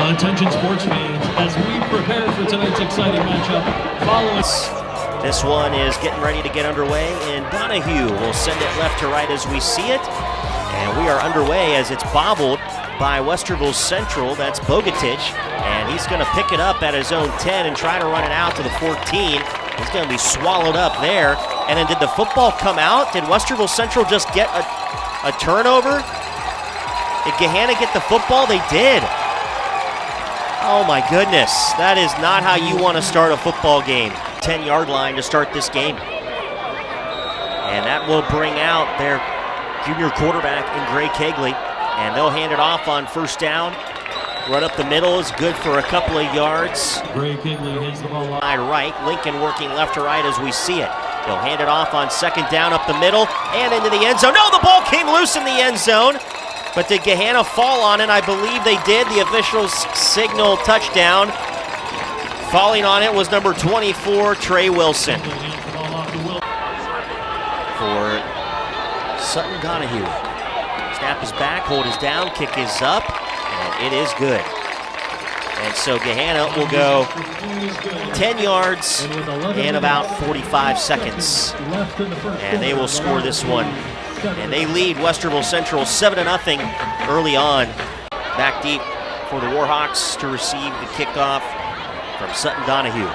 Attention sports fans, as we prepare for tonight's exciting matchup, following. This one is getting ready to get underway, and Donahue will send it left to right as we see it. And we are underway as it's bobbled by Westerville Central. That's Bogatich, and he's going to pick it up at his own 10 and try to run it out to the 14. He's going to be swallowed up there. And then did the football come out? Did Westerville Central just get a turnover? Did Gahanna get the football? They did. Oh my goodness, that is not how you want to start a football game. 10-yard line to start this game. And that will bring out their junior quarterback in Gray Kegley. And they'll hand it off on first down. Run up the middle is good for a couple of yards. Gray Kegley hands the ball off. Right, Lincoln working left to right as we see it. They'll hand it off on second down up the middle and into the end zone. No, the ball came loose in the end zone. But did Gahanna fall on it? I believe they did. The officials signal touchdown. Falling on it was number 24, Trey Wilson. For Sutton Donahue. Snap is back, hold is down, kick is up, and it is good. And so Gahanna will go 10 yards in about 45 seconds. And they will score this one. And they lead Westerville Central 7-0 early on. Back deep for the Warhawks to receive the kickoff from Sutton Donahue.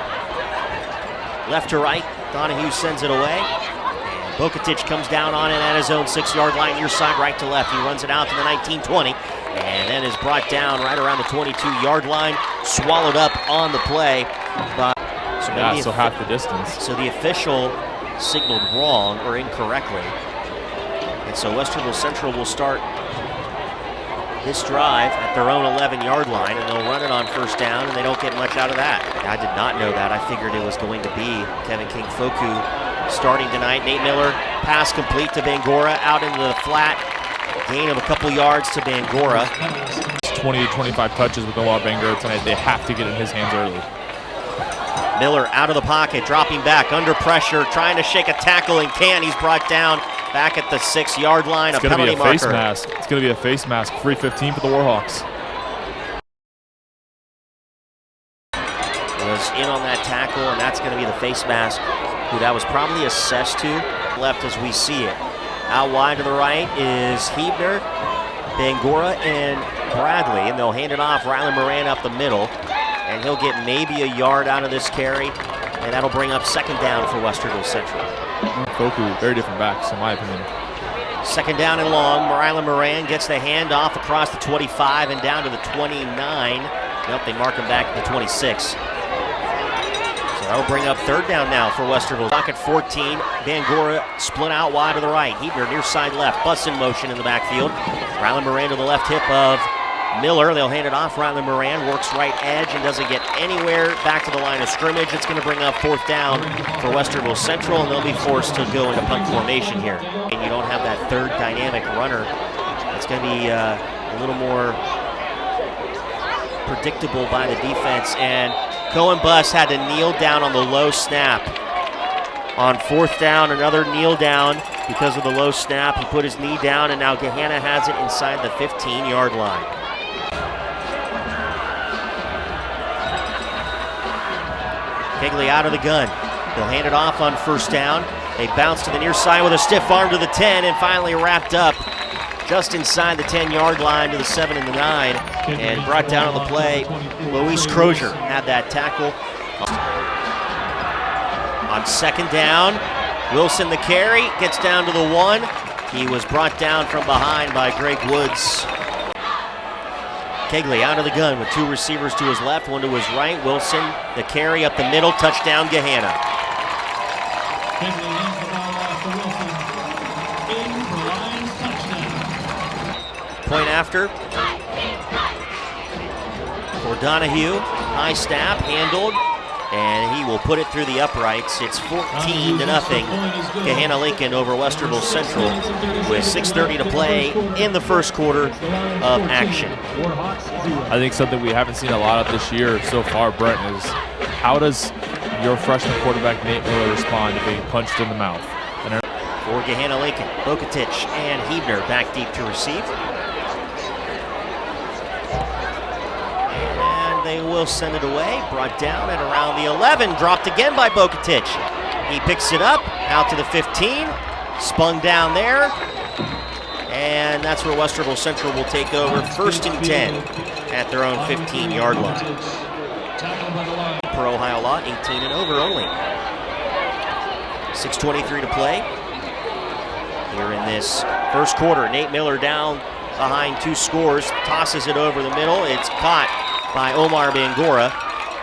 Left to right, Donahue sends it away. And Bogatich comes down on it at his own 6-yard line, near side right to left. He runs it out to the 19-20, and then is brought down right around the 22-yard line, swallowed up on the play. So half the distance. So the official signaled wrong or incorrectly. And so Westerville Central will start this drive at their own 11-yard line, and they'll run it on first down, and they don't get much out of that. I did not know that. I figured it was going to be Kevin King-Foku starting tonight. Nate Miller, pass complete to Bangora, out into the flat. Gain of a couple yards to Bangora. 20 to 25 touches with Noah Bangora tonight. They have to get in his hands early. Miller out of the pocket, dropping back, under pressure, trying to shake a tackle, and can. He's brought down back at the 6-yard line, a penalty marker. Face mask. It's going to be a face mask. Free 15 for the Warhawks. Was in on that tackle, and that's going to be the face mask, who that was probably assessed to. Left as we see it. Out wide to the right is Hebner, Bangora, and Bradley, and they'll hand it off. Rylan Moran up the middle, and he'll get maybe a yard out of this carry, and that'll bring up second down for Westerville Central. Foku, very different backs, in my opinion. Second down and long. Rylan Moran gets the handoff across the 25 and down to the 29. Nope, they mark him back to the 26. So that'll bring up third down now for Westerville. Pocket 14. Bangora split out wide to the right. Hebner near side left. Bus in motion in the backfield. Rylan Moran to the left hip of Miller. They'll hand it off. Rylan Moran works right edge and doesn't get anywhere back to the line of scrimmage. It's going to bring up fourth down for Westerville Central, and they'll be forced to go into punt formation here. And you don't have that third dynamic runner. It's going to be a little more predictable by the defense. And Cohen Bus had to kneel down on the low snap. On fourth down, another kneel down because of the low snap. He put his knee down, and now Gahanna has it inside the 15-yard line. Kegley out of the gun. They'll hand it off on first down. They bounce to the near side with a stiff arm to the 10, and finally wrapped up just inside the 10-yard line to the 7 and the 9, and brought down on the play. Luis Crozier had that tackle. On second down, Wilson the carry, gets down to the 1. He was brought down from behind by Greg Woods. Kegley out of the gun with two receivers to his left, one to his right. Wilson, the carry up the middle, touchdown Gahanna. Kegley hands the ball off to Wilson. In for Lions touchdown. Point after for Donahue. High snap, handled, and he will put it through the uprights. It's 14-0. Gahanna Lincoln over Westerville Central with 6:30 to play in the first quarter of action. I think something we haven't seen a lot of this year so far, Brent, is how does your freshman quarterback Nate Miller respond to being punched in the mouth? For Gahanna Lincoln, Bogatich and Hebner back deep to receive. they will send it away. Brought down at around the 11. Dropped again by Bogatic. He picks it up out to the 15. Spun down there. And that's where Westerville Central will take over. 1st and 10 at their own 15-yard line. Per Ohio law, 18 and over only. 6:23 to play here in this first quarter. Nate Miller down behind 2 scores, tosses it over the middle. It's caught by Omar Bangura,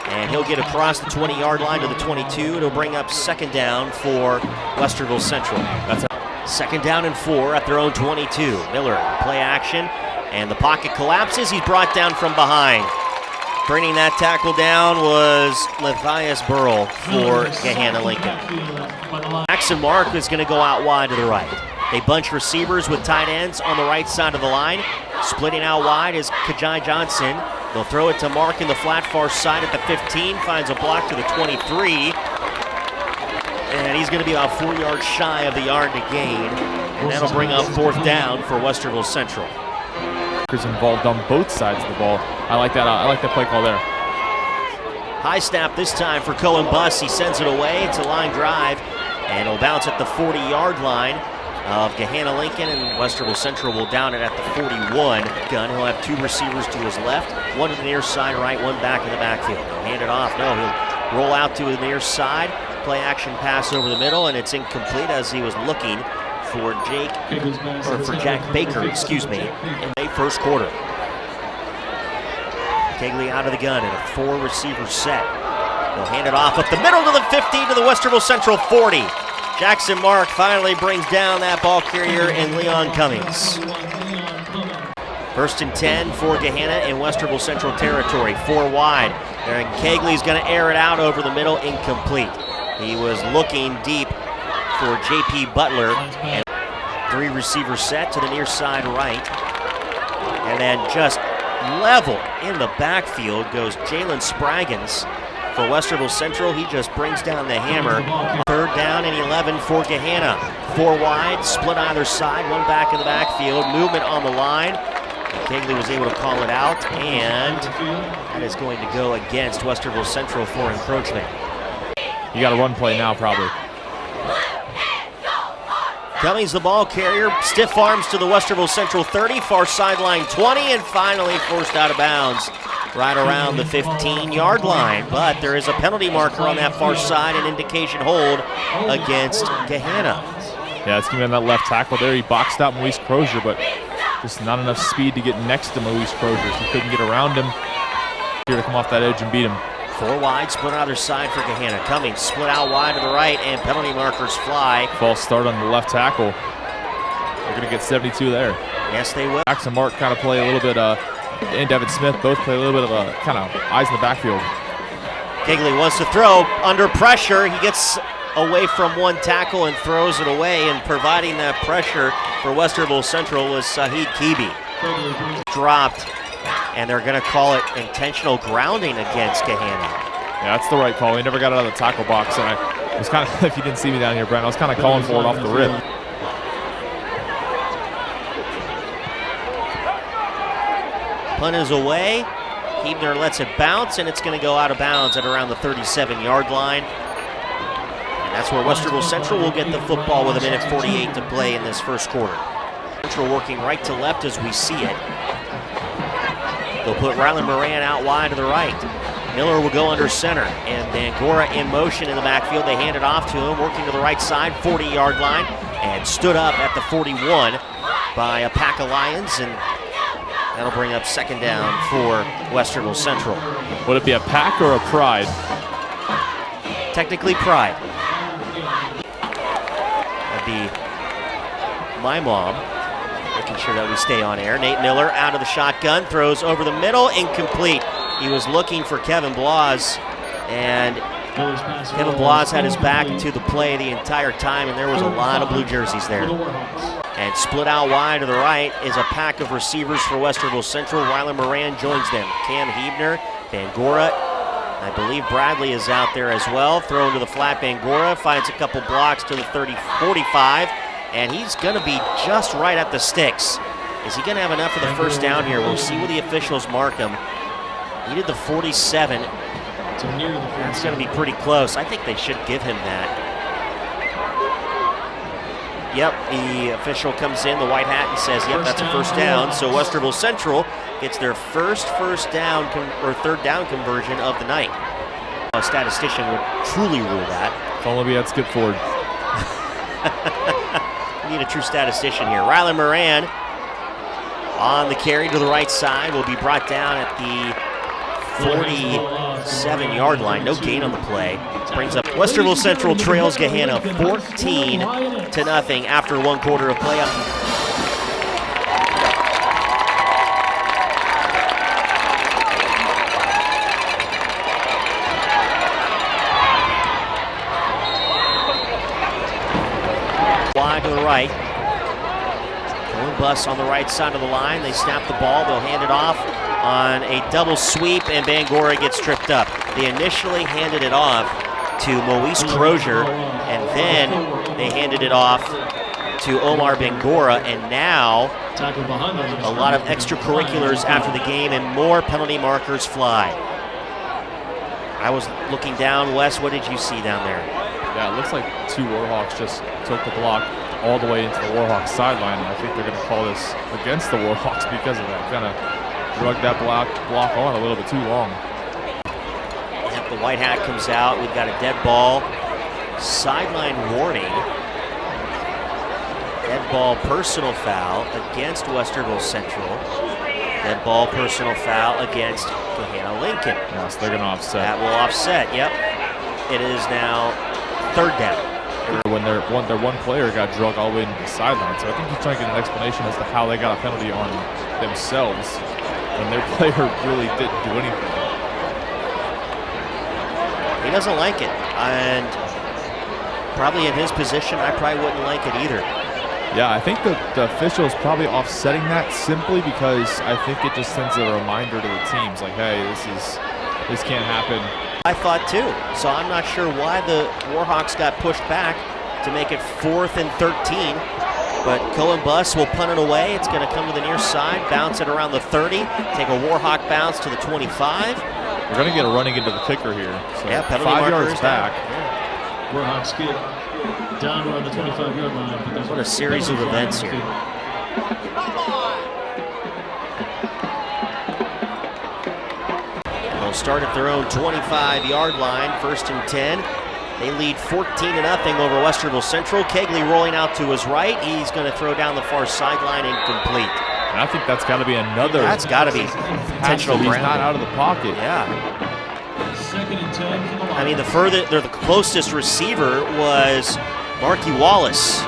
and he'll get across the 20-yard line to the 22. It'll bring up 2nd down for Westerville Central. That's 2nd down and 4 at their own 22. Miller, play action, and the pocket collapses. He's brought down from behind. Bringing that tackle down was Matthias Burrell for Gahanna Lincoln. Jackson Mark is going to go out wide to the right. They bunch receivers with tight ends on the right side of the line. Splitting out wide is Kajai Johnson. They'll throw it to Mark in the flat far side at the 15. Finds a block to the 23. And he's going to be about 4 yards shy of the yard to gain. And that'll bring up 4th down for Westerville Central. Involved on both sides of the ball. I like that. I like that play call there. High snap this time for Cohen Buss. He sends it away. It's a line drive, and it'll bounce at the 40-yard line of Gahanna Lincoln, and Westerville Central will down it at the 41. Gun. He'll have 2 receivers to his left, one to the near side right, one back in the backfield. He'll hand it off. No, he'll roll out to the near side. Play action pass over the middle, and it's incomplete as he was looking for Jack Baker, excuse me, in the first quarter. Kegley out of the gun in a 4-receiver set. They'll hand it off up the middle to the 15 to the Westerville Central 40. Jackson Mark finally brings down that ball carrier in Leon Cummings. 1st and 10 for Gahanna in Westerville Central territory. 4 wide. And Kegley's going to air it out over the middle, incomplete. He was looking deep for J.P. Butler, and 3-receiver set to the near side right. And then just level in the backfield goes Jalen Spraggins for Westerville Central. He just brings down the hammer. 3rd down and 11 for Gahanna. 4 wide, split either side, 1 back in the backfield. Movement on the line. Kegley was able to call it out, and that is going to go against Westerville Central for encroachment. You got a run play now, probably. Cummings, the ball carrier, stiff arms to the Westerville Central 30, far sideline 20, and finally forced out of bounds right around the 15-yard line. But there is a penalty marker on that far side, an indication hold against Gahanna. Yeah, it's going to be on that left tackle there. He boxed out Maurice Crozier, but just not enough speed to get next to Maurice Crozier. So he couldn't get around him. Here to come off that edge and beat him. 4 wide, split either side for Gahanna. Cummings split out wide to the right, and penalty markers fly. False start on the left tackle. They're going to get 72 there. Yes, they will. Jackson Mark kind of play a little bit, and Devin Smith both play a little bit of a kind of eyes in the backfield. Kegley wants to throw under pressure. He gets away from 1 tackle and throws it away, and providing that pressure for Westerville Central was Sahid Kibi. Dropped. And they're going to call it intentional grounding against Gahanna. Yeah, that's the right call. He never got out of the tackle box. And I was kind of, if you didn't see me down here, Brent, I was kind of calling for it off the rip. Punt is away. Huebner lets it bounce, and it's going to go out of bounds at around the 37-yard line. And that's where Westerville Central will get the football with 1:48 to play in this first quarter. Central working right to left as we see it. They'll put Rylan Moran out wide to the right. Miller will go under center, and Bangura in motion in the backfield. They hand it off to him, working to the right side, 40-yard line, and stood up at the 41 by a pack of Lions, and that'll bring up 2nd down for Westerville Central. Would it be a pack or a pride? Technically pride. That'd be my mom. Making sure that we stay on air. Nate Miller out of the shotgun, throws over the middle, incomplete. He was looking for Kevin Blas, and Kevin Blas had his back to the play the entire time, and there was a lot of blue jerseys there. And split out wide to the right is a pack of receivers for Westerville Central. Rylan Moran joins them. Cam Huebner, Bangura, I believe Bradley is out there as well. Thrown to the flat, Bangura finds a couple blocks to the 30-45. And he's going to be just right at the sticks. Is he going to have enough for the first down here? We'll see where the officials mark him. Needed the 47. To near the That's going to be pretty close. I think they should give him that. Yep, the official comes in, the white hat, and says, yep, that's a first down. So Westerville Central gets their first down or third down conversion of the night. A statistician would truly rule that. If only we had Skip Ford. We need a true statistician here. Rylan Moran on the carry to the right side will be brought down at the 47-yard line. No gain on the play. Brings up Westerville Central trails Gahanna 14-0 after 1 quarter of play. Wide to the right. Going bus on the right side of the line. They snap the ball. They'll hand it off on a double sweep, and Bangora gets tripped up. They initially handed it off to Moise Crozier, and then they handed it off to Omar Bangora, and now a lot of extracurriculars after the game, and more penalty markers fly. I was looking down, Wes, what did you see down there? Yeah, it looks like 2 Warhawks just took the block all the way into the Warhawks sideline, and I think they're going to call this against the Warhawks because of that. Kind of drug that block on a little bit too long. Yep, the white hat comes out. We've got a dead ball. Sideline warning. Dead ball personal foul against Westerville Central. Dead ball personal foul against Gahanna Lincoln. Yeah, so they're going to offset. That will offset, yep. It is now 3rd down. When their one player got drugged all the way into the sideline, so I think he's trying to get an explanation as to how they got a penalty on themselves when their player really didn't do anything. He doesn't like it, and probably in his position, I probably wouldn't like it either. Yeah, I think the official is probably offsetting that simply because I think it just sends a reminder to the teams, like, hey, this can't happen. I thought too, so I'm not sure why the Warhawks got pushed back to make it 4th and 13. But Cohen Bus will punt it away. It's going to come to the near side, bounce it around the 30, take a Warhawk bounce to the 25. We're going to get a running into the kicker here. So yeah, penalty 5 yards back. Yeah. Warhawks get down around the 25-yard line. But what a series of events here. They'll start at their own 25-yard line, 1st and 10. They lead 14-0 over Westerville Central. Kegley rolling out to his right. He's going to throw down the far sideline, incomplete. And I think that's got to be another. That's got to be intentional He's grounding. not out of the pocket. Yeah. 2nd and 10 for the Lions. I mean, the closest receiver was Marky Wallace.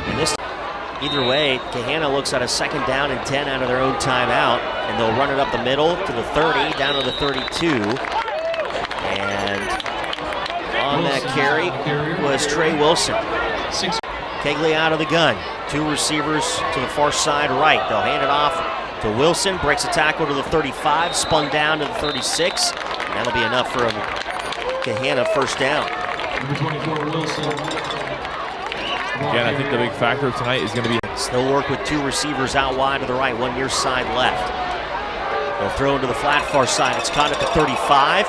And this, either way, Gahanna looks at a 2nd down and 10 out of their own timeout, and they'll run it up the middle to the 30, down to the 32. And on that carry was Trey Wilson. Kegley out of the gun. 2 receivers to the far side right. They'll hand it off to Wilson. Breaks a tackle to the 35. Spun down to the 36. And that'll be enough for a Gahanna 1st down. Number 24, Wilson. Again, I think the big factor tonight is going to be. They'll work with 2 receivers out wide to the right, 1 near side left. They'll throw into the flat far side. It's caught at the 35.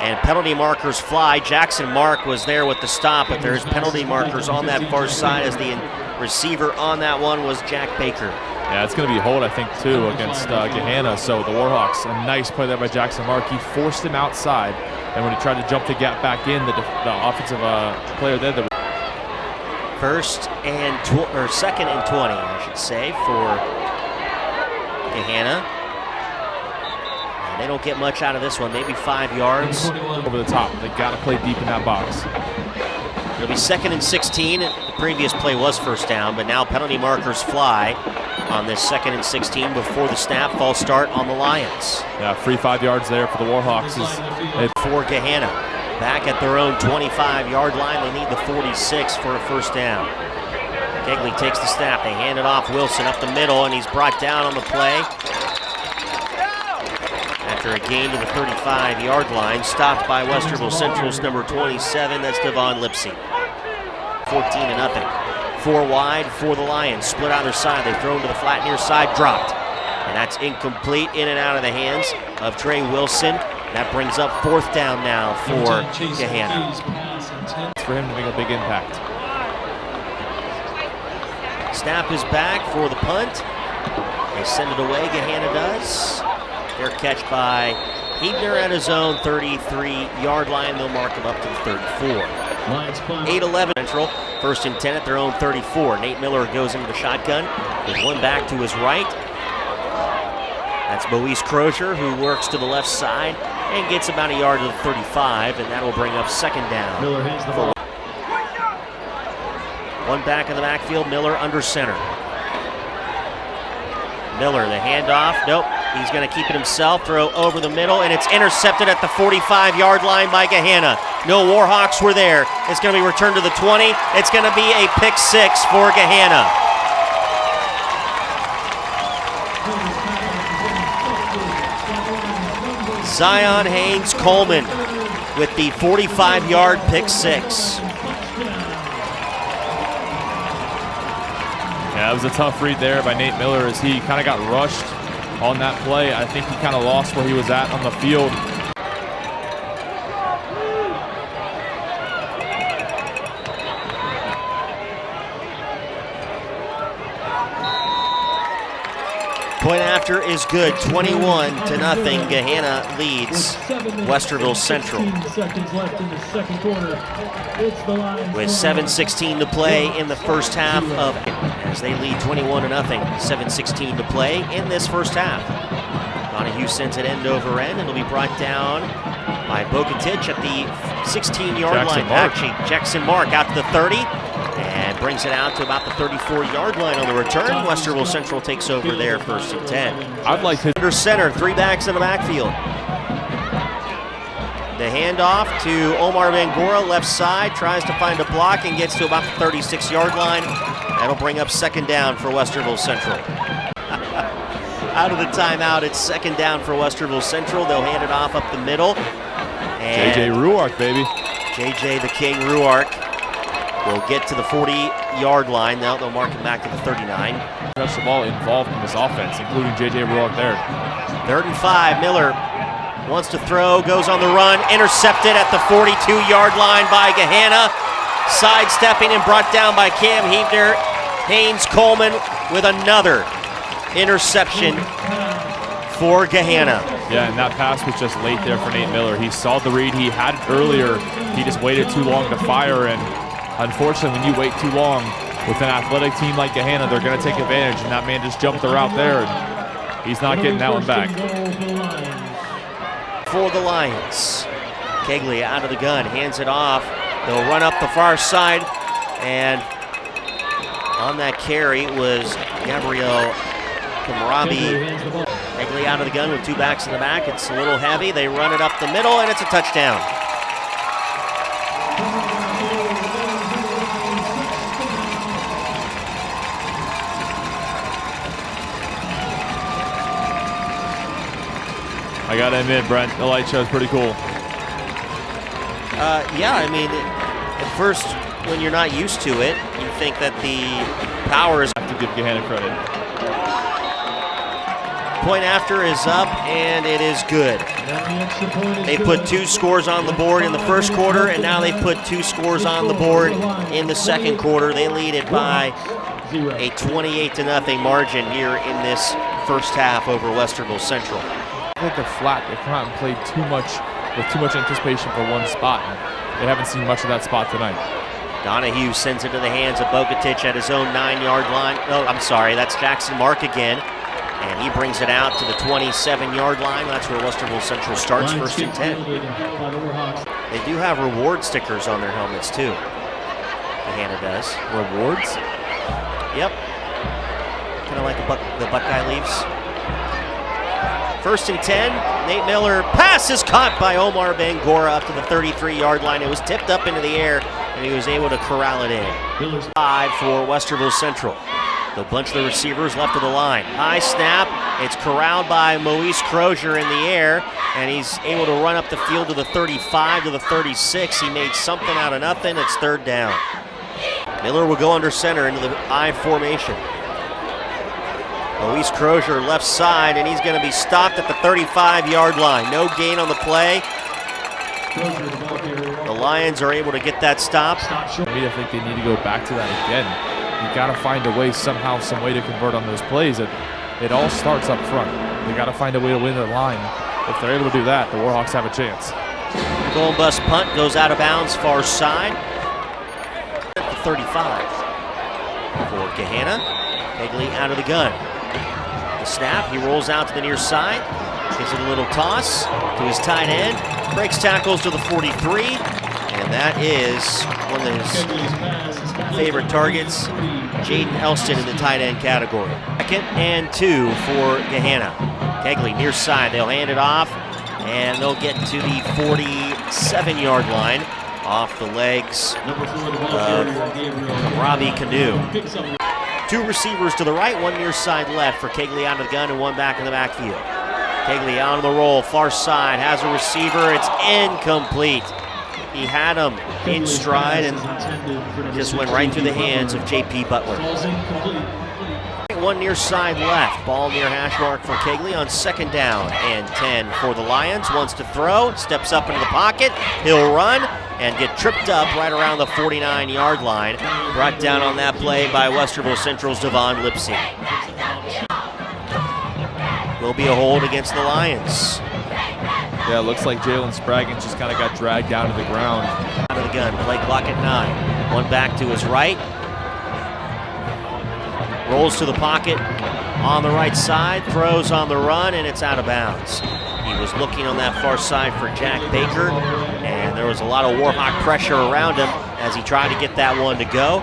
And penalty markers fly. Jackson Mark was there with the stop, but there's penalty markers on that far side as the receiver on that one was Jack Baker. Yeah, it's going to be a hold, I think, too, against Gahanna. So the Warhawks, a nice play there by Jackson Mark. He forced him outside, and when he tried to jump the gap back in, the offensive player there. 2nd and 20, I should say, for Gahanna. They don't get much out of this one, maybe 5 yards. Over the top. They got to play deep in that box. It'll be 2nd and 16. The previous play was 1st down, but now penalty markers fly on this 2nd and 16 before the snap. False start on the Lions. Yeah, free 5 yards there for the Warhawks. For Gahanna. Back at their own 25-yard line. They need the 46 for a 1st down. Kegley takes the snap. They hand it off. Wilson up the middle, and he's brought down on the play. After a gain to the 35-yard line, stopped by Westerville Central's number 27, that's Devon Lipsy. 14-0. 4 wide for the Lions, split either side. They throw into the flat near side, dropped. And that's incomplete, in and out of the hands of Trey Wilson. That brings up 4th down now for Gahanna. It's for him to make a big impact. Snap is back for the punt. They send it away, Gahanna does. Fair catch by Hebner at his own 33-yard line. They'll mark him up to the 34. 8-11 Central, 1st and 10 at their own 34. Nate Miller goes into the shotgun with one back to his right. That's Moise Crozier, who works to the left side and gets about a yard to the 35, and that'll bring up 2nd down. Miller hands the ball. One back in the backfield, Miller under center. Miller, the handoff, nope, he's going to keep it himself, throw over the middle, and it's intercepted at the 45-yard line by Gahanna. No Warhawks were there. It's going to be returned to the 20. It's going to be a pick 6 for Gahanna. Zion Haynes-Coleman with the 45-yard pick 6. Yeah, it was a tough read there by Nate Miller as he kind of got rushed on that play. I think he kind of lost where he was at on the field. Point after is good, 21-0. Gahanna leads Westerville Central. With 7:16 to play in the first half of as they lead 21-0. 7:16 to play in this first half. Donahue sends it end over end, and it'll be brought down by Bokatich at the 16-yard line. Actually, Jackson Mark out to the 30. And brings it out to about the 34-yard line on the return. Westerville Central takes over there, 1st and 10. I'd like to Under center, 3 backs in the backfield. The handoff to Omar Bangora, left side, tries to find a block and gets to about the 36-yard line. That'll bring up 2nd down for Westerville Central. Out of the timeout, it's 2nd down for Westerville Central. They'll hand it off up the middle. And JJ Ruark, baby. JJ the King Ruark will get to the 40-yard line. Now they'll mark him back to the 39. Touch the ball involved in this offense, including JJ Ruark there. 3rd and 5. Miller wants to throw, goes on the run, intercepted at the 42-yard line by Gahanna. Sidestepping and brought down by Cam Hebner. Haynes-Coleman with another interception for Gahanna. Yeah, and that pass was just late there for Nate Miller. He saw the read, he had it earlier. He just waited too long to fire, and unfortunately, when you wait too long with an athletic team like Gahanna, they're going to take advantage, and that man just jumped the route there, and he's not getting that one back. For the Lions, Kegley out of the gun, hands it off. They'll run up the far side, and on that carry was Gabriel Kamarabi. Kegley out of the gun with 2 backs in the back. It's a little heavy. They run it up the middle, and it's a touchdown. I gotta admit, Brent, the light show is pretty cool. Yeah, I mean, at first, when you're not used to it, you think that the power is... I have to give Gahanna credit. Point after is up, and it is good. They put 2 scores on the board in the first quarter, and now they've put 2 scores on the board in the second quarter. They lead it by a 28-0 margin here in this first half over Westerville Central. I think they're flat. They've come out and played too much with too much anticipation for one spot. And they haven't seen much of that spot tonight. Donahue sends it to the hands of Bokatich at his own 9-yard line. No, I'm sorry, that's Jackson Mark again. And he brings it out to the 27-yard line. That's where Westerville Central starts, 1st and 10. They do have reward stickers on their helmets, too. Gahanna does. Rewards? Yep. Kind of like the Buckeye leaves. 1st and 10. Nate Miller pass is caught by Omar Bangora up to the 33-yard line. It was tipped up into the air, and he was able to corral it in. 5 for Westerville Central. They'll bunch the receivers left of the line. High snap. It's corralled by Moise Crozier in the air, and he's able to run up the field to the 35 to the 36. He made something out of nothing. It's 3rd down. Miller will go under center into the I formation. Luis Crozier left side, and he's going to be stopped at the 35-yard line. No gain on the play. The Lions are able to get that stop. I think they need to go back to that again. You got to find a way, somehow, some way to convert on those plays. It all starts up front. They got to find a way to win the line. If they're able to do that, the Warhawks have a chance. Goal bust punt goes out of bounds, far side. At the 35 for Gahanna. Kegley out of the gun. The snap, he rolls out to the near side. Gives it a little toss to his tight end. Breaks tackles to the 43. And that is one of his favorite targets, Jaden Elston in the tight end category. 2nd and 2 for Gahanna. Kegley near side, they'll hand it off, and they'll get to the 47-yard line off the legs of Robbie Canoe. 2 receivers to the right, 1 near side left for Kegley out of the gun and 1 back in the backfield. Kegley on the roll, far side, has a receiver, it's incomplete. He had him in stride and just went right through the hands of J.P. Butler. 1 near side left, ball near hash mark for Kegley on 2nd down and 10 for the Lions. Wants to throw, steps up into the pocket, he'll run and get tripped up right around the 49-yard line. Brought down on that play by Westerville Central's Devon Lipsy. Will be a hold against the Lions. Yeah, it looks like Jalen Spraggins just kind of got dragged down to the ground. Out of the gun, play clock at 9. 1 back to his right. Rolls to the pocket on the right side, throws on the run, and it's out of bounds. He was looking on that far side for Jack Baker, and there was a lot of Warhawk pressure around him as he tried to get that one to go.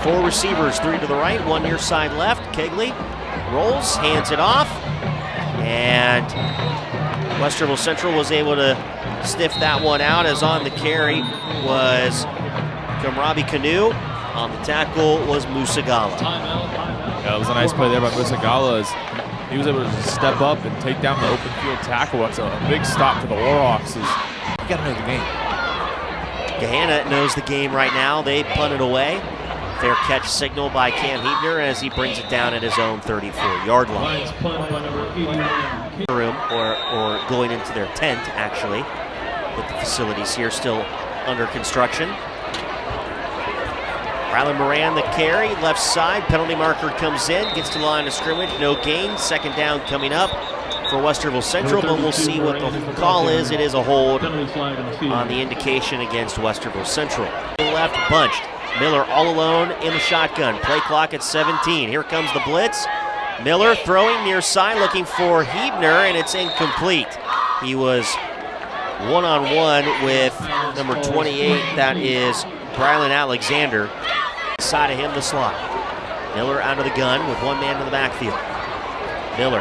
4 receivers, 3 to the right, 1 near side left. Kegley rolls, hands it off, and Westerville Central was able to sniff that one out, as on the carry was Robbie Canoe. On the tackle was Musagala. Yeah, it was a nice play there by Musagala as he was able to step up and take down the open field tackle. That's a big stop for the Warhawks. You got to know the game. Gahanna knows the game right now. They punt it away. Fair catch signal by Cam Hebner as he brings it down at his own 34-yard line. Room or going into their tent, actually, with the facilities here still under construction. Rylan Moran, the carry, left side, penalty marker comes in, gets to the line of scrimmage, no gain. 2nd down coming up for Westerville Central, but we'll see what the call is. It is a hold on the indication against Westerville Central. Left bunched, Miller all alone in the shotgun, play clock at 17. Here comes the blitz. Miller throwing near side, looking for Hebner, and it's incomplete. He was one-on-one with number 28, that is Brylan Alexander. Side of him, the slot. Miller out of the gun with 1 man in the backfield. Miller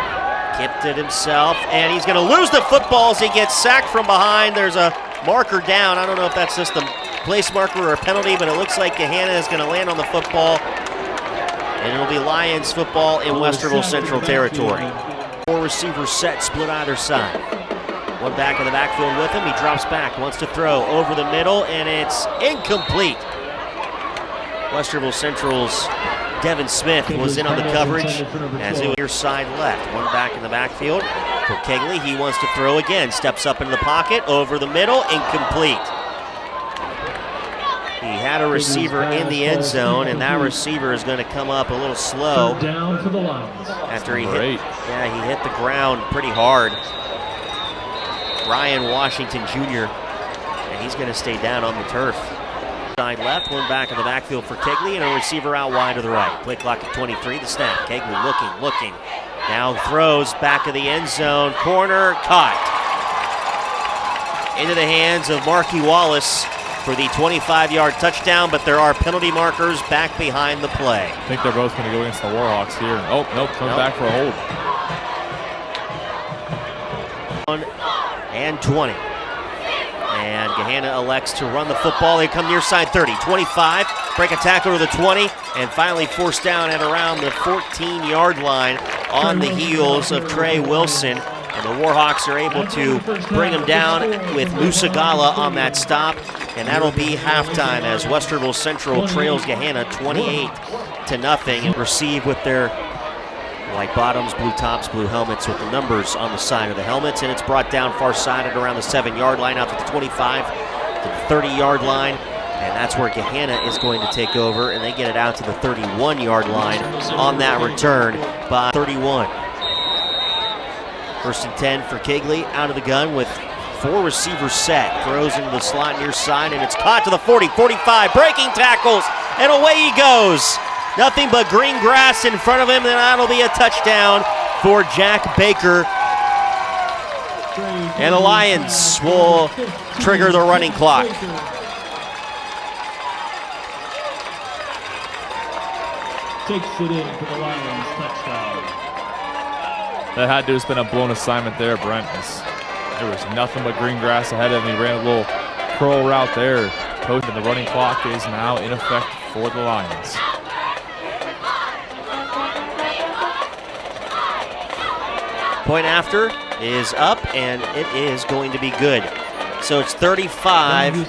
kept it himself, and he's going to lose the football as he gets sacked from behind. There's a marker down. I don't know if that's just a place marker or a penalty, but it looks like Gahanna is going to land on the football, and it'll be Lions football in Westerville Central territory. 4 receivers set, split either side. 1 back in the backfield with him. He drops back, wants to throw over the middle, and it's incomplete. Westerville Central's Devin Smith was in on the coverage as it was near side left. 1 back in the backfield for Kegley. He wants to throw again. Steps up into the pocket, over the middle, incomplete. He had a receiver in the end zone, and that receiver is going to come up a little slow after he hit the ground pretty hard. Ryan Washington Jr., and he's going to stay down on the turf. Side left, 1 back in the backfield for Kegley, and a receiver out wide to the right. Play clock at 23, the snap. Kegley looking. Now throws back of the end zone, corner, caught. Into the hands of Marky Wallace for the 25-yard touchdown, but there are penalty markers back behind the play. I think they're both going to go against the Warhawks here. Oh, nope, coming back for a hold. 1 and 20. And Gahanna elects to run the football. They come near side 30, 25, break a tackle to the 20, and finally forced down at around the 14-yard line on the heels of Trey Wilson. And the Warhawks are able to bring him down with Musagala on that stop. And that'll be halftime as Westerville Central trails Gahanna 28-0 and receive with their White bottoms, blue tops, blue helmets with the numbers on the side of the helmets, and it's brought down far-sided around the 7-yard line, out to the 25, to the 30-yard line, and that's where Gahanna is going to take over, and they get it out to the 31-yard line on that return by 31. First and 10 for Kegley, out of the gun with 4 receivers set, throws into the slot near side, and it's caught to the 40, 45, breaking tackles, and away he goes. Nothing but green grass in front of him, and that'll be a touchdown for Jack Baker. And the Lions will trigger the running clock. Takes it in for the Lions touchdown. That had to have been a blown assignment there, Brent. There was nothing but green grass ahead of him. He ran a little curl route there. And the running clock is now in effect for the Lions. Point after is up, and it is going to be good. So it's 35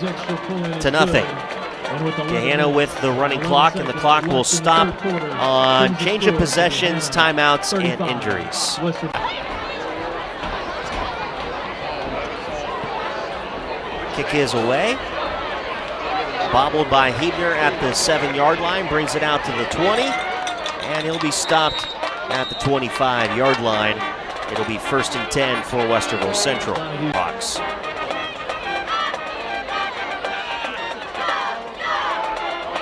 to nothing. Gahanna with the running clock, and the clock will stop on change of possessions, timeouts, and injuries. Kick is away. Bobbled by Hebner at the 7-yard line, brings it out to the 20, and he'll be stopped at the 25-yard line. It'll be first and 10 for Westerville Central Hawks.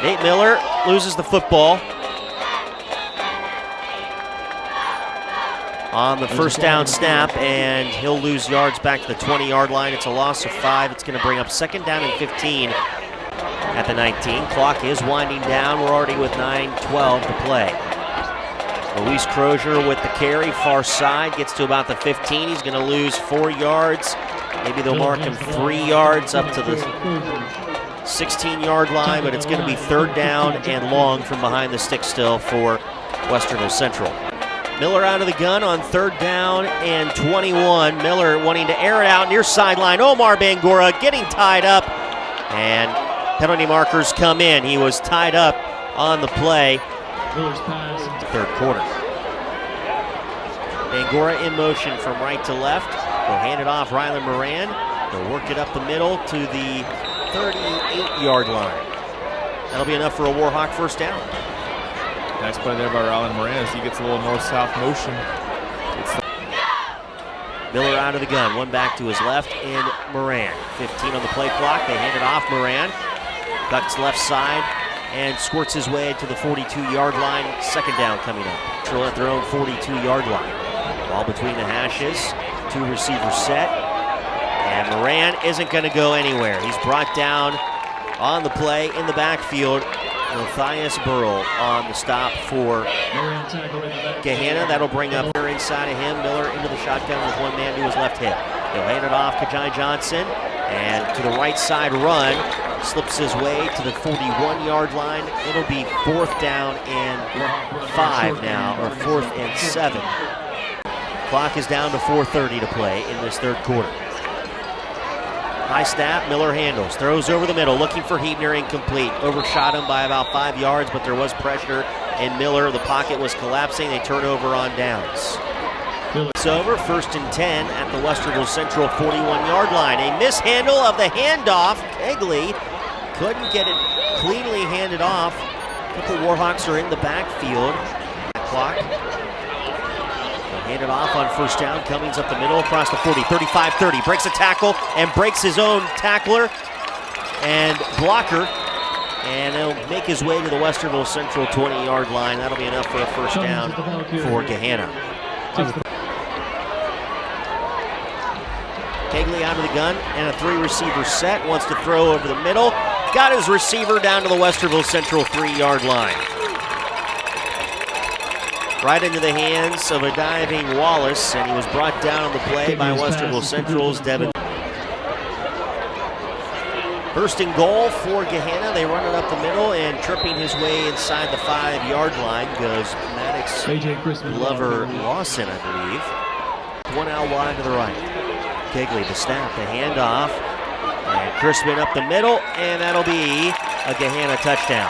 Nate Miller loses the football on the first down snap, and he'll lose yards back to the 20-yard line. It's a loss of 5. It's going to bring up second down and 15 at the 19. Clock is winding down. We're already with 9:12 to play. Luis Crozier with the carry, far side, gets to about the 15. He's going to lose 4 yards. Maybe they'll mark him 3 yards up to the 16-yard line, but it's going to be third down and long from behind the stick still for Westerville Central. Miller out of the gun on third down and 21. Miller wanting to air it out near sideline. Omar Bangura getting tied up, and penalty markers come in. He was tied up on the play. Miller's pass. Third quarter. Bangura in motion from right to left. He'll hand it off Rylan Moran. He'll work it up the middle to the 38-yard line. That'll be enough for a Warhawk first down. Nice play there by Rylan Moran as he gets a little north-south motion. Miller out of the gun, one back to his left, and Moran. 15 on the play clock. They hand it off. Moran ducks left side and squirts his way to the 42-yard line. Second down coming up. Troll at their own 42-yard line. Ball between the hashes. 2 receivers set. And Moran isn't going to go anywhere. He's brought down on the play in the backfield. Matthias Burrell on the stop for Gahanna. That'll bring up Miller inside of him. Miller into the shotgun with one man to his left hip. He'll hand it off Kajai Johnson. And to the right side run. Slips his way to the 41-yard line. It'll be fourth down and 5 now, or 4th and 7. Clock is down to 4:30 to play in this third quarter. High snap, Miller handles, throws over the middle, looking for Hebner, incomplete. Overshot him by about 5 yards, but there was pressure, and Miller, the pocket was collapsing. They turn over on downs. It's over, first and 10 at the Westerville Central 41-yard line. A mishandle of the handoff. Kegley couldn't get it cleanly handed off. A couple Warhawks are in the backfield. Clock. Hand it off on first down. Cummings up the middle across the 40, 35, 30. Breaks a tackle and breaks his own tackler and blocker. And he'll make his way to the Westerville Central 20-yard line. That'll be enough for a first down for Gahanna. Kegley out of the gun and a 3-receiver set. Wants to throw over the middle. Got his receiver down to the Westerville Central 3-yard line. Right into the hands of a diving Wallace, and he was brought down on the play by Westerville Central's Devin. First and goal for Gahanna. They run it up the middle, and tripping his way inside the 5-yard line goes Maddox Glover Lawson, I believe. One out wide to the right. Kegley, the snap, the handoff, and Crispin up the middle, and that'll be a Gahanna touchdown.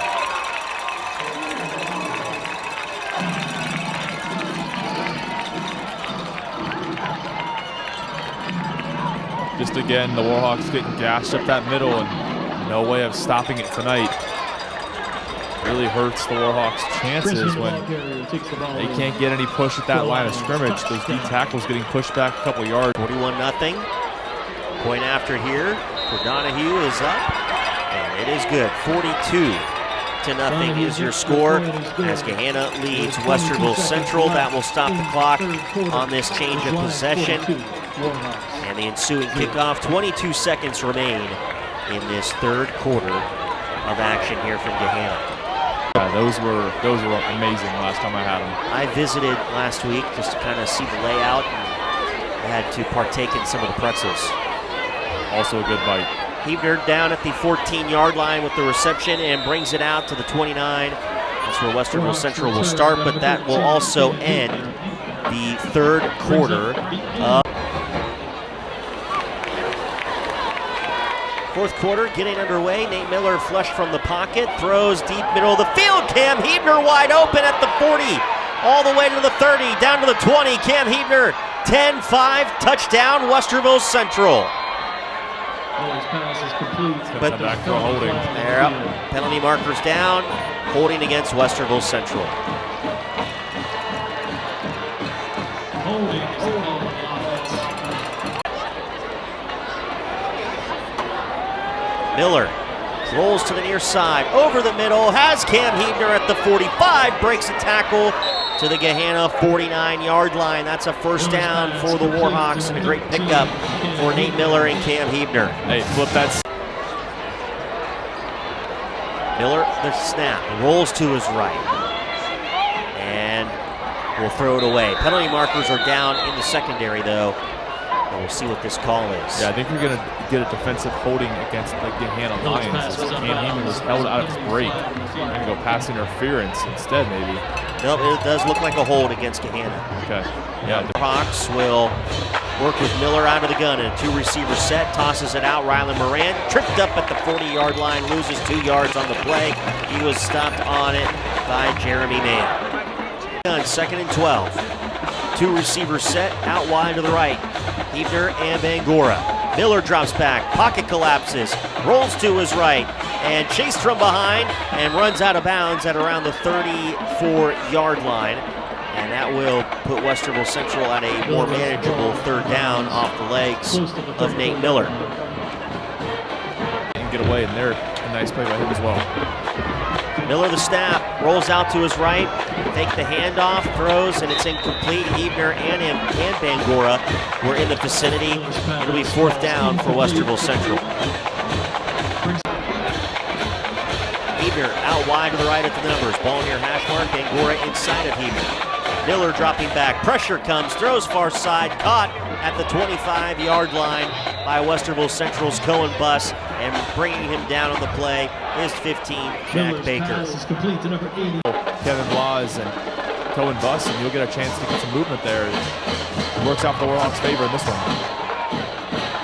Just again, the Warhawks getting gashed up that middle and no way of stopping it tonight. Really hurts the Warhawks' chances when they can't get any push at that line of scrimmage. Those deep tackles getting pushed back a couple yards. 41-0. Point after here for Donahue is up, and it is good. 42-0 is your score as Gahanna leads Westerville Central. That will stop the clock on this change of possession. And the ensuing kickoff, 22 seconds remain in this third quarter of action here from Gahanna. Yeah, those were amazing last time I had them. I visited last week just to kind of see the layout, and I had to partake in some of the pretzels. Also a good bite. Hebner down at the 14-yard line with the reception and brings it out to the 29. That's where Westerville Central will start, but that will also end the third quarter of fourth quarter getting underway. Nate Miller flushed from the pocket, throws deep middle of the field. Cam Hebner wide open at the 40, all the way to the 30, down to the 20. Cam Hebner, 10-5, touchdown Westerville Central. But back for a holding. They're up. Penalty markers down. Holding against Westerville Central. Miller rolls to the near side, over the middle, has Cam Hebner at the 45, breaks a tackle to the Gahanna 49-yard line. That's a first down for the Warhawks and a great pickup for Nate Miller and Cam Hebner. Hey, flip that. Miller, the snap, rolls to his right, and will throw it away. Penalty markers are down in the secondary, though. And we'll see what this call is. Yeah, I think you're going to get a defensive holding against the Gahanna Lions. Cam Hebner was held out of his break. They're going to go pass interference instead, maybe. Nope, it does look like a hold against Gahanna. Okay. Yeah, the Hawks will work with Miller out of the gun in a two-receiver set, tosses it out. Rylan Moran tripped up at the 40-yard line, loses 2 yards on the play. He was stopped on it by Jeremy Mann. Second and 12. Two-receiver set, out wide to the right. Hebner and Bangura. Miller drops back, pocket collapses, rolls to his right, and chased from behind and runs out of bounds at around the 34-yard line. And that will put Westerville Central at a more manageable third down off the legs of Nate Miller. And get away, and there, a nice play by him as well. Miller the snap, rolls out to his right, take the handoff, throws, and it's incomplete. Hebner and Bangura were in the vicinity. It'll be fourth down for Westerville Central. Hebner out wide to the right at the numbers. Ball near hash mark, Bangura inside of Hebner. Miller dropping back, pressure comes, throws far side, caught at the 25-yard line by Westerville Central's Cohen Buss, and bringing him down on the play is 15, Jack Baker. Kevin Blas and Cohen Buss, and you'll get a chance to get some movement there. It works out for the Warhawks' favor in this one.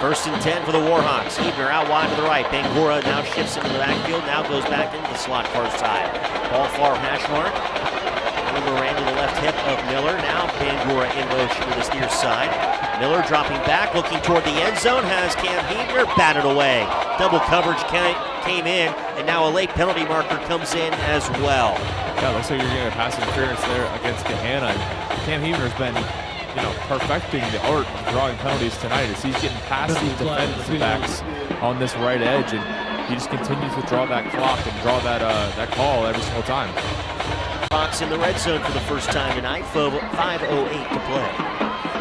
First and 10 for the Warhawks. Hebner out wide to the right. Bangura now shifts into the backfield, now goes back into the slot far side. Ball far hash mark. Moran to the left hip of Miller. Now Bangura in motion to this near side. Miller dropping back, looking toward the end zone, has Cam Hebner batted away. Double coverage came in, and now a late penalty marker comes in as well. Yeah, looks like you're getting a pass interference there against Gahanna. Cam Hebner's been, perfecting the art of drawing penalties tonight as he's getting past these defensive backs on this right edge, and he just continues to draw that clock and draw that call every single time. Fox in the red zone for the first time tonight, 5:08 to play.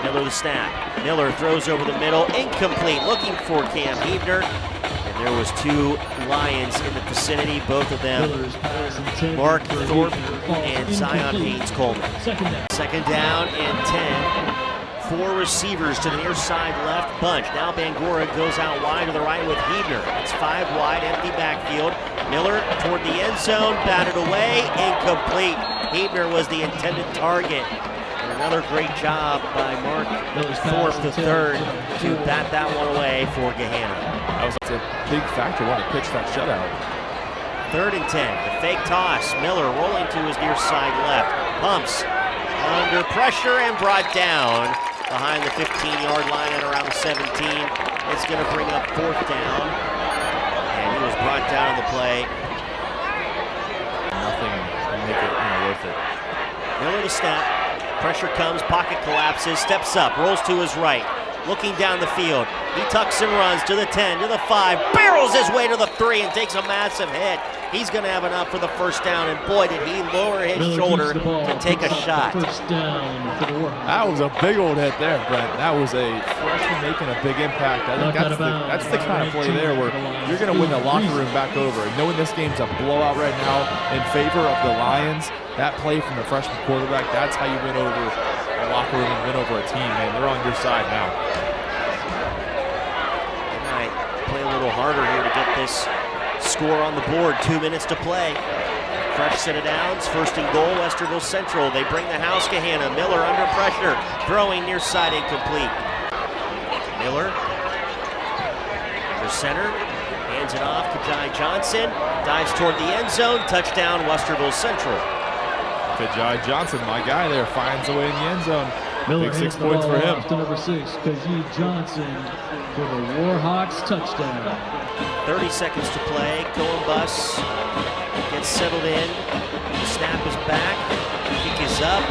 Miller the snap. Miller throws over the middle, incomplete, looking for Cam Hebner. And there was 2 Lions in the vicinity, both of them Mark Thorpe and Zion Haynes Coleman. Second down and 10. 4 receivers to the near side left bunch. Now Bangura goes out wide to the right with Hebner. It's 5 wide, empty backfield. Miller toward the end zone, batted away, incomplete. Hebner was the intended target. And another great job by Mark Thorpe III to bat that one away for Gahanna. That was a big factor when he pitched that shutout. Third and 10, the fake toss. Miller rolling to his near side left. Pumps under pressure and brought down behind the 15-yard line at around the 17. It's going to bring up 4th down. And he was brought down on the play. Nothing to make it worth it. Miller to snap. Pressure comes, pocket collapses, steps up, rolls to his right. Looking down the field. He tucks and runs to the 10, to the 5, barrels his way to the 3 and takes a massive hit. He's going to have enough for the 1st down, and boy, did he lower his shoulder to take a shot. 1st down for the Warhawks. That was a big old hit there, Brent. That was a freshman making a big impact. I think that's the kind of play there where you're going to win the locker room back over. And knowing this game's a blowout right now in favor of the Lions, that play from the freshman quarterback, that's how you win over the locker room and win over a team, man. They're on your side now. They might play a little harder here to get this score on the board. 2 minutes to play. Fresh set of downs. 1st and goal, Westerville Central. They bring the house. Gahanna. Miller under pressure. Throwing near side incomplete. Miller. Under center. Hands it off to Jai Johnson. Dives toward the end zone. Touchdown, Westerville Central. Jai Johnson, my guy there, finds a way in the end zone. Miller Big 6 hands the points ball for him. off to number 6, Kajee Johnson for the Warhawks touchdown. 30 seconds to play. Going bus. Gets settled in. The snap is back. Kick is up.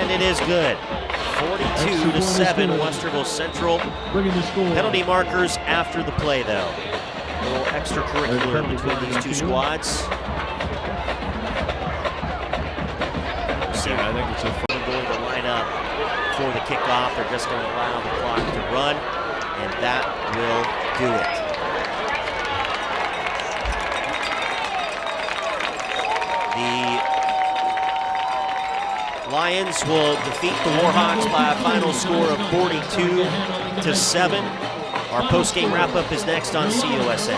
And it is good. 42-7, Westerville Central. Bringing the score. Penalty markers after the play, though. A little extracurricular between these two squads. I think it's just going to line up for the kickoff. They're just going to allow the clock to run, and that will do it. The Lions will defeat the Warhawks by a final score of 42-7. Our post-game wrap-up is next on CUSA.